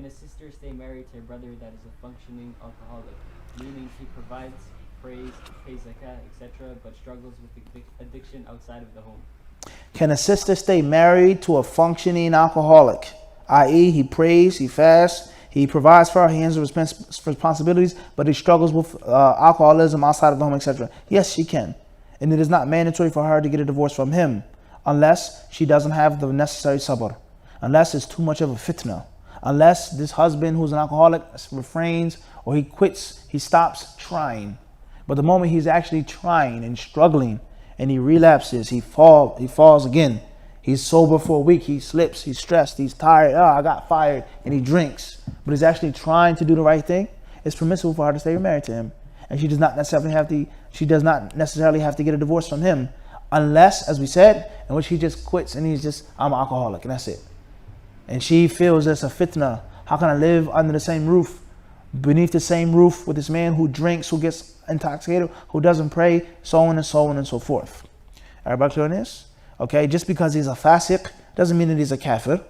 Can a sister stay married to a brother that is a functioning alcoholic, meaning he provides, prays, pays zakat, etc., but struggles with addiction outside of the home? Can a sister stay married to a functioning alcoholic, i.e., he prays, he fasts, he provides for her, he handles responsibilities, but he struggles with alcoholism outside of the home, etc.? Yes, she can. And it is not mandatory for her to get a divorce from him unless she doesn't have the necessary sabr, unless it's too much of a fitna, unless this husband who's an alcoholic refrains or he quits, he stops trying. But the moment he's actually trying and struggling and he relapses, he falls again. He's sober for a week, he slips, he's stressed, he's tired, I got fired, and he drinks. But he's actually trying to do the right thing. It's permissible for her to stay married to him. And she does not necessarily have to get a divorce from him, unless, as we said, in which he just quits and he's just, I'm an alcoholic, and that's it. And she feels it's a fitna. How can I live under the same roof, beneath the same roof with this man who drinks, who gets intoxicated, who doesn't pray, so on and so on and so forth. Everybody clear on this? Okay, just because he's a fasiq doesn't mean that he's a kafir.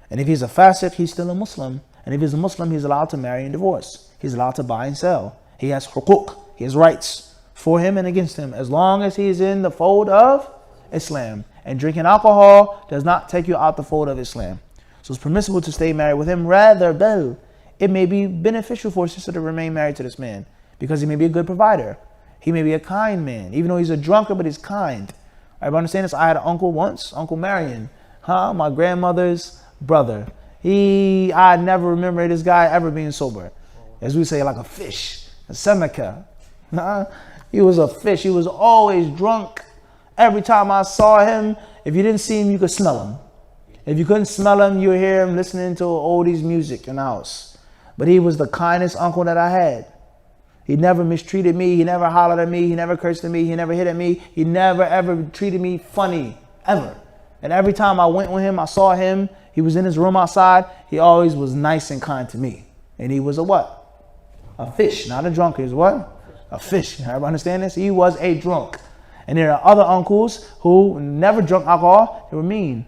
And if he's a fasiq, he's still a Muslim. And if he's a Muslim, he's allowed to marry and divorce. He's allowed to buy and sell. He has huquq, he has rights for him and against him, as long as he's in the fold of Islam. And drinking alcohol does not take you out the fold of Islam. So it's permissible to stay married with him. Rather, bel, it may be beneficial for a sister to remain married to this man because he may be a good provider. He may be a kind man, even though he's a drunkard, but he's kind. Everybody understand this? I had an uncle once, Uncle Marion, my grandmother's brother. I never remember this guy ever being sober. As we say, like a fish, a semeka. He was a fish. He was always drunk. Every time I saw him, if you didn't see him, you could smell him. If you couldn't smell him, you would hear him listening to oldies music in the house. But he was the kindest uncle that I had. He never mistreated me. He never hollered at me. He never cursed at me. He never hit at me. He never ever treated me funny, ever. And every time I went with him, I saw him. He was in his room outside. He always was nice and kind to me. And he was a what? A fish, not a drunk. He was what? A fish. Everybody understand this? He was a drunk. And there are other uncles who never drunk alcohol. They were mean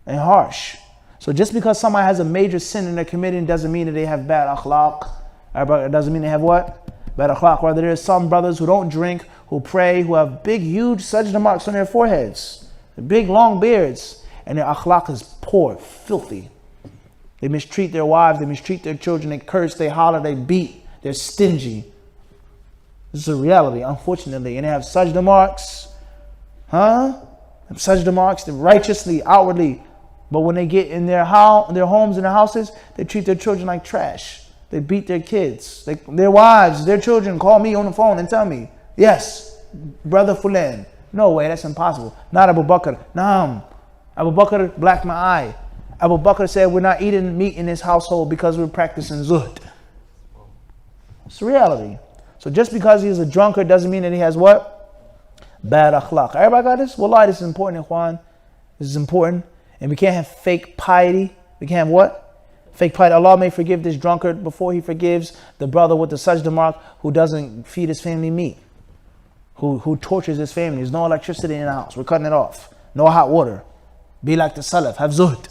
and harsh. So just because somebody has a major sin and they're committing doesn't mean that they have bad akhlaq. It doesn't mean they have what? Bad akhlaq. Rather, there are some brothers who don't drink, who pray, who have big, huge sajda marks on their foreheads, big, long beards, and their akhlaq is poor, filthy. They mistreat their wives, they mistreat their children, they curse, they holler, they beat, they're stingy. This is a reality, unfortunately. And they have sajda marks, sajda marks, they're righteously, outwardly. But when they get in their homes and their houses, they treat their children like trash. They beat their kids, their wives, their children call me on the phone and tell me, yes, brother Fulan. No way, that's impossible. Not Abu Bakr. Naam. Abu Bakr blacked my eye. Abu Bakr said we're not eating meat in this household because we're practicing zuhd. It's a reality. So just because he's a drunkard doesn't mean that he has what? Bad akhlaq. Everybody got this? Wallahi, this is important, Ikhwan. This is important. And we can't have fake piety. We can't have what? Fake piety. Allah may forgive this drunkard before he forgives the brother with the sajda mark who doesn't feed his family meat, who tortures his family. There's no electricity in the house. We're cutting it off. No hot water. Be like the Salaf. Have zuhd.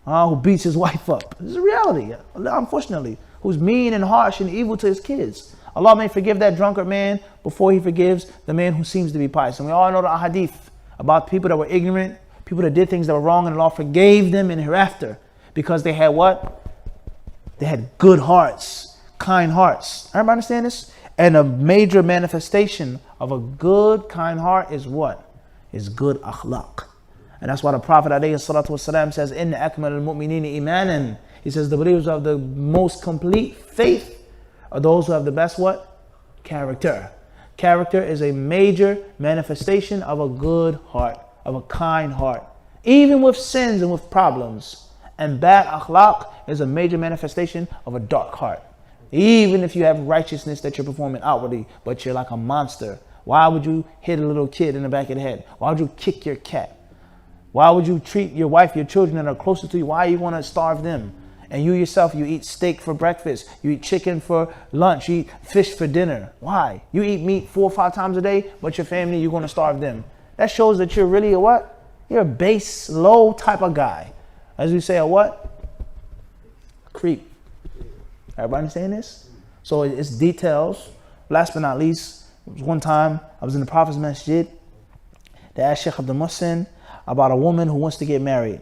Who beats his wife up. This is a reality, unfortunately. Who's mean and harsh and evil to his kids. Allah may forgive that drunkard man before he forgives the man who seems to be pious. And we all know the hadith about people that were ignorant, people that did things that were wrong, and Allah forgave them in hereafter because they had what? They had good hearts, kind hearts. Everybody understand this? And a major manifestation of a good, kind heart is what? Is good akhlaq. And that's why the Prophet ﷺ says, Inna akmal al-mu'minina imanan. He says the believers of the most complete faith are those who have the best what? Character. Character is a major manifestation of a good heart, of a kind heart. Even with sins and with problems. And bad akhlaq is a major manifestation of a dark heart. Even if you have righteousness that you're performing outwardly, but you're like a monster. Why would you hit a little kid in the back of the head? Why would you kick your cat? Why would you treat your wife, your children that are closest to you? Why you want to starve them? And you yourself, you eat steak for breakfast. You eat chicken for lunch. You eat fish for dinner. Why? You eat meat 4 or 5 times a day, but your family, you're going to starve them. That shows that you're really a what? You're a base, low type of guy. As we say, a what? creep. Everybody understand this? So it's details. Last but not least, one time I was in the Prophet's Masjid. They asked Sheikh Abdul Muhsin about a woman who wants to get married.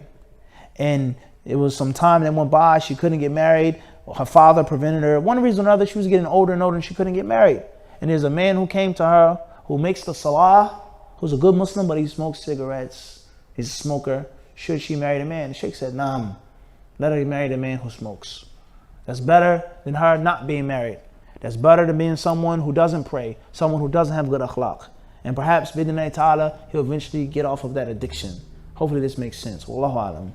And it was some time that went by, she couldn't get married. Her father prevented her. One reason or another, she was getting older and older and she couldn't get married. And there's a man who came to her who makes the salah, who's a good Muslim, but he smokes cigarettes. He's a smoker. Should she marry the man? The Sheikh said, Naam, let her marry the man who smokes. That's better than her not being married. That's better than being someone who doesn't pray, someone who doesn't have good akhlaq. And perhaps, bid'nillahi ta'ala, he'll eventually get off of that addiction. Hopefully this makes sense. Wallahu alam.